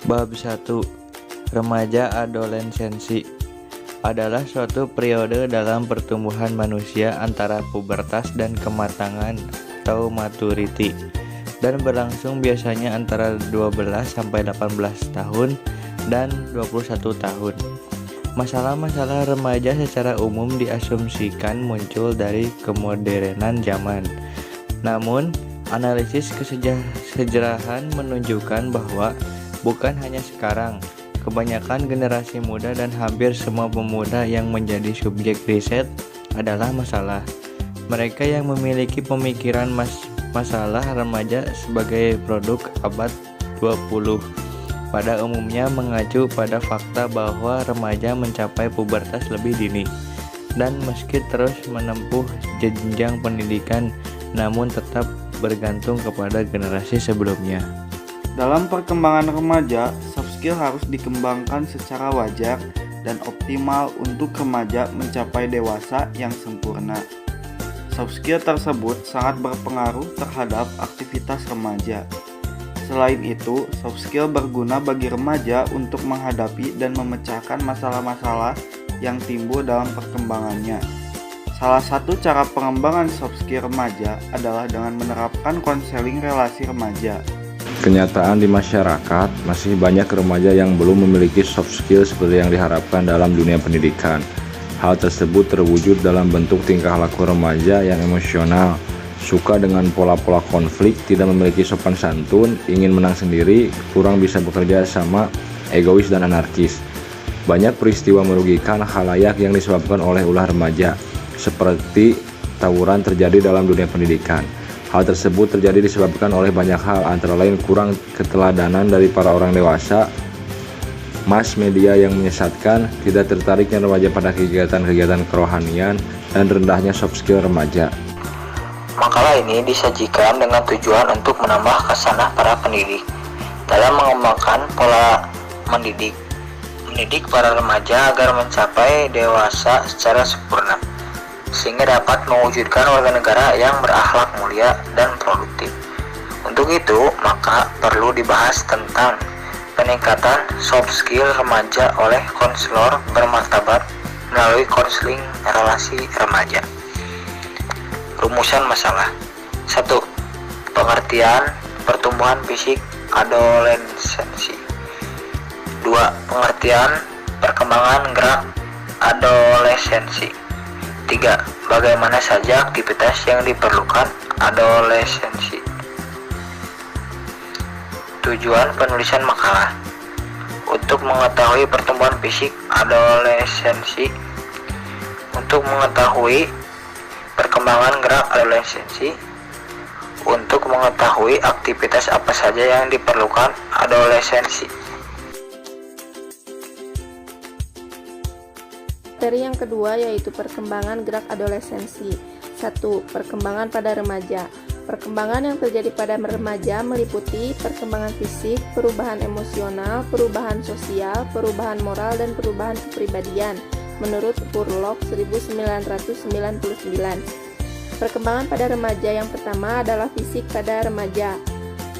Bab 1. Remaja adolescensi adalah suatu periode dalam pertumbuhan manusia antara pubertas dan kematangan atau maturity, dan berlangsung biasanya antara 12 sampai 18 tahun dan 21 tahun. Masalah-masalah remaja secara umum diasumsikan muncul dari kemodernan zaman. Namun, analisis kesejarahan menunjukkan bahwa bukan hanya sekarang, kebanyakan generasi muda dan hampir semua pemuda yang menjadi subjek riset adalah masalah. Mereka yang memiliki pemikiran masalah remaja sebagai produk abad 20 pada umumnya mengacu pada fakta bahwa remaja mencapai pubertas lebih dini, dan meski terus menempuh jenjang pendidikan, namun tetap bergantung kepada generasi sebelumnya. Dalam perkembangan remaja, soft skill harus dikembangkan secara wajar dan optimal untuk remaja mencapai dewasa yang sempurna. Soft skill tersebut sangat berpengaruh terhadap aktivitas remaja. Selain itu, soft skill berguna bagi remaja untuk menghadapi dan memecahkan masalah-masalah yang timbul dalam perkembangannya. Salah satu cara pengembangan soft skill remaja adalah dengan menerapkan konseling relasi remaja. Kenyataan di masyarakat, masih banyak remaja yang belum memiliki soft skill seperti yang diharapkan dalam dunia pendidikan. Hal tersebut terwujud dalam bentuk tingkah laku remaja yang emosional, suka dengan pola-pola konflik, tidak memiliki sopan santun, ingin menang sendiri, kurang bisa bekerja sama, egois dan anarkis. Banyak peristiwa merugikan khalayak yang disebabkan oleh ulah remaja, seperti tawuran terjadi dalam dunia pendidikan. Hal tersebut terjadi disebabkan oleh banyak hal, antara lain kurang keteladanan dari para orang dewasa, mass media yang menyesatkan, tidak tertariknya remaja pada kegiatan-kegiatan kerohanian, dan rendahnya soft skill remaja. Makalah ini disajikan dengan tujuan untuk menambah khasanah para pendidik dalam mengembangkan pola mendidik para remaja agar mencapai dewasa secara sempurna, sehingga dapat mewujudkan warga negara yang berakhlak mulia dan produktif. Untuk itu, maka perlu dibahas tentang peningkatan soft skill remaja oleh konselor bermartabat melalui konseling relasi remaja. Rumusan masalah. 1. Pengertian pertumbuhan fisik adolescensi. 2. Pengertian perkembangan gerak adolescensi. 3. Bagaimana saja aktivitas yang diperlukan adolescensi. Tujuan penulisan makalah. Untuk mengetahui pertumbuhan fisik adolescensi, untuk mengetahui perkembangan gerak adolescensi, untuk mengetahui aktivitas apa saja yang diperlukan adolescensi. Materi yang kedua yaitu perkembangan gerak adolescensi. 1. Perkembangan pada remaja. Perkembangan yang terjadi pada remaja meliputi perkembangan fisik, perubahan emosional, perubahan sosial, perubahan moral, dan perubahan kepribadian menurut Furlong 1999. Perkembangan pada remaja yang pertama adalah fisik pada remaja.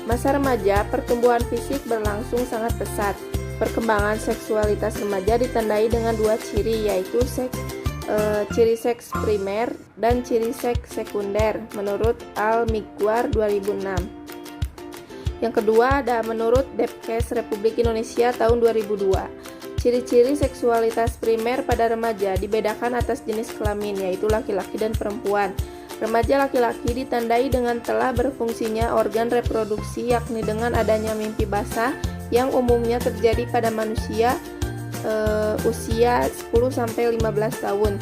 Masa remaja, pertumbuhan fisik berlangsung sangat pesat. Perkembangan seksualitas remaja ditandai dengan dua ciri, yaitu ciri seks primer dan ciri seks sekunder menurut Al-Migwar 2006. Yang kedua ada menurut Depkes Republik Indonesia tahun 2002. Ciri-ciri seksualitas primer pada remaja dibedakan atas jenis kelamin, yaitu laki-laki dan perempuan. Remaja laki-laki ditandai dengan telah berfungsinya organ reproduksi, yakni dengan adanya mimpi basah yang umumnya terjadi pada manusia usia 10-15 tahun.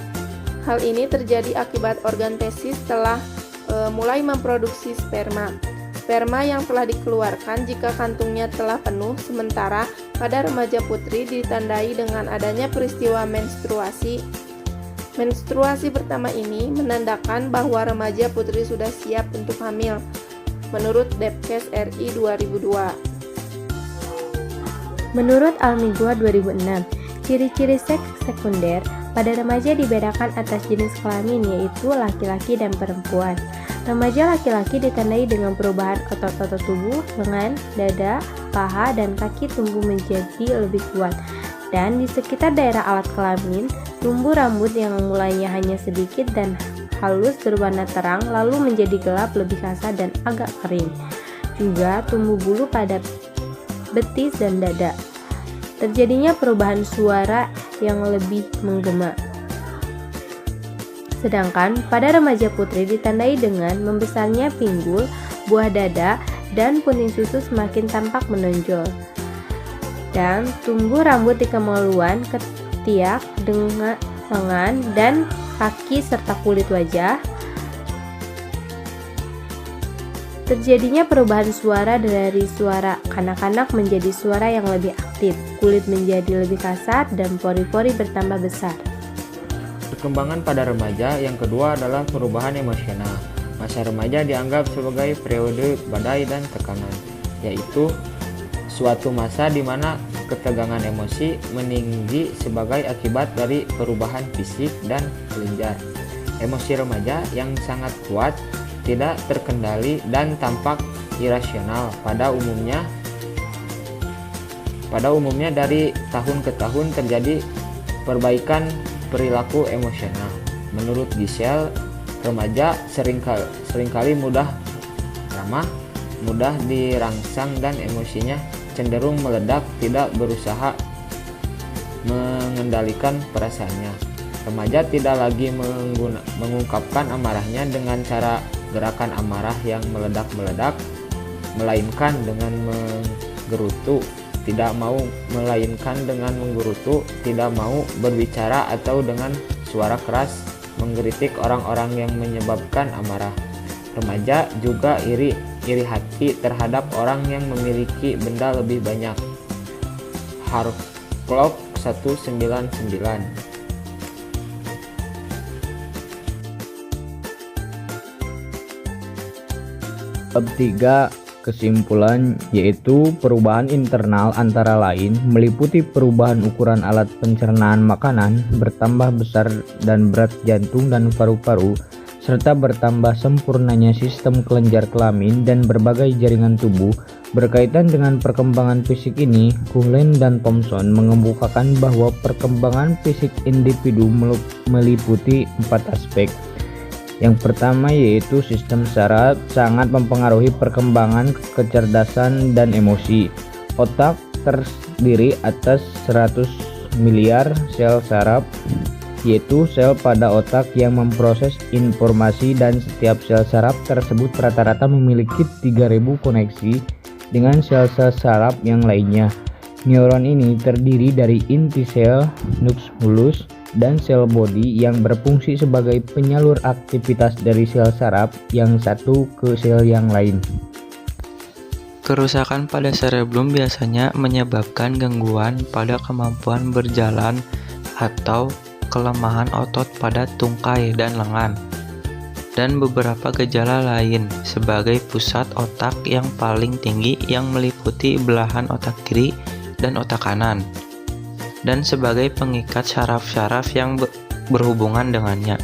Hal ini terjadi akibat organ testis telah mulai memproduksi sperma. Sperma yang telah dikeluarkan jika kantungnya telah penuh, sementara pada remaja putri ditandai dengan adanya peristiwa menstruasi. Menstruasi pertama ini menandakan bahwa remaja putri sudah siap untuk hamil, menurut Depkes RI 2002. Menurut Al-Migwar 2006, ciri-ciri seks sekunder pada remaja dibedakan atas jenis kelamin, yaitu laki-laki dan perempuan. Remaja laki-laki ditandai dengan perubahan otot-otot tubuh, lengan, dada, paha, dan kaki tumbuh menjadi lebih kuat. Dan di sekitar daerah alat kelamin, tumbuh rambut yang mulanya hanya sedikit dan halus berwarna terang, lalu menjadi gelap, lebih kasar, dan agak kering. Juga tumbuh bulu pada betis dan dada. Terjadinya perubahan suara yang lebih menggema. Sedangkan pada remaja putri ditandai dengan membesarnya pinggul, buah dada, dan puting susu semakin tampak menonjol. Dan tumbuh rambut di kemaluan, ketiak, dengan lengan, dan kaki serta kulit wajah. Terjadinya perubahan suara dari suara kanak-kanak menjadi suara yang lebih aktif, kulit menjadi lebih kasar, dan pori-pori bertambah besar. Perkembangan pada remaja yang kedua adalah perubahan emosional. Masa remaja dianggap sebagai periode badai dan tekanan, yaitu suatu masa di mana ketegangan emosi meninggi sebagai akibat dari perubahan fisik dan kelenjar. Emosi remaja yang sangat kuat, tidak terkendali, dan tampak irasional pada umumnya dari tahun ke tahun terjadi perbaikan perilaku emosional. Menurut Giselle, remaja seringkali mudah ramah, mudah dirangsang, dan emosinya cenderung meledak, tidak berusaha mengendalikan perasaannya. Remaja tidak lagi mengungkapkan amarahnya dengan cara gerakan amarah yang meledak-meledak, melainkan dengan menggerutu, tidak mau berbicara atau dengan suara keras mengkritik orang-orang yang menyebabkan amarah. Remaja juga iri hati terhadap orang yang memiliki benda lebih banyak. Harclop 199. Bab 3 kesimpulan, yaitu perubahan internal antara lain meliputi perubahan ukuran alat pencernaan makanan, bertambah besar dan berat jantung dan paru-paru, serta bertambah sempurnanya sistem kelenjar kelamin dan berbagai jaringan tubuh. Berkaitan dengan perkembangan fisik ini, Cullen dan Thomson mengemukakan bahwa perkembangan fisik individu meliputi 4 aspek. Yang pertama yaitu sistem saraf sangat mempengaruhi perkembangan kecerdasan dan emosi. Otak terdiri atas 100 miliar sel saraf, yaitu sel pada otak yang memproses informasi, dan setiap sel saraf tersebut rata-rata memiliki 3000 koneksi dengan sel-sel saraf yang lainnya. Neuron ini terdiri dari inti sel, nucleus, dan sel bodi yang berfungsi sebagai penyalur aktivitas dari sel saraf yang satu ke sel yang lain. Kerusakan pada cerebellum biasanya menyebabkan gangguan pada kemampuan berjalan atau kelemahan otot pada tungkai dan lengan, dan beberapa gejala lain sebagai pusat otak yang paling tinggi yang meliputi belahan otak kiri dan otak kanan, dan sebagai pengikat syaraf-syaraf yang berhubungan dengannya.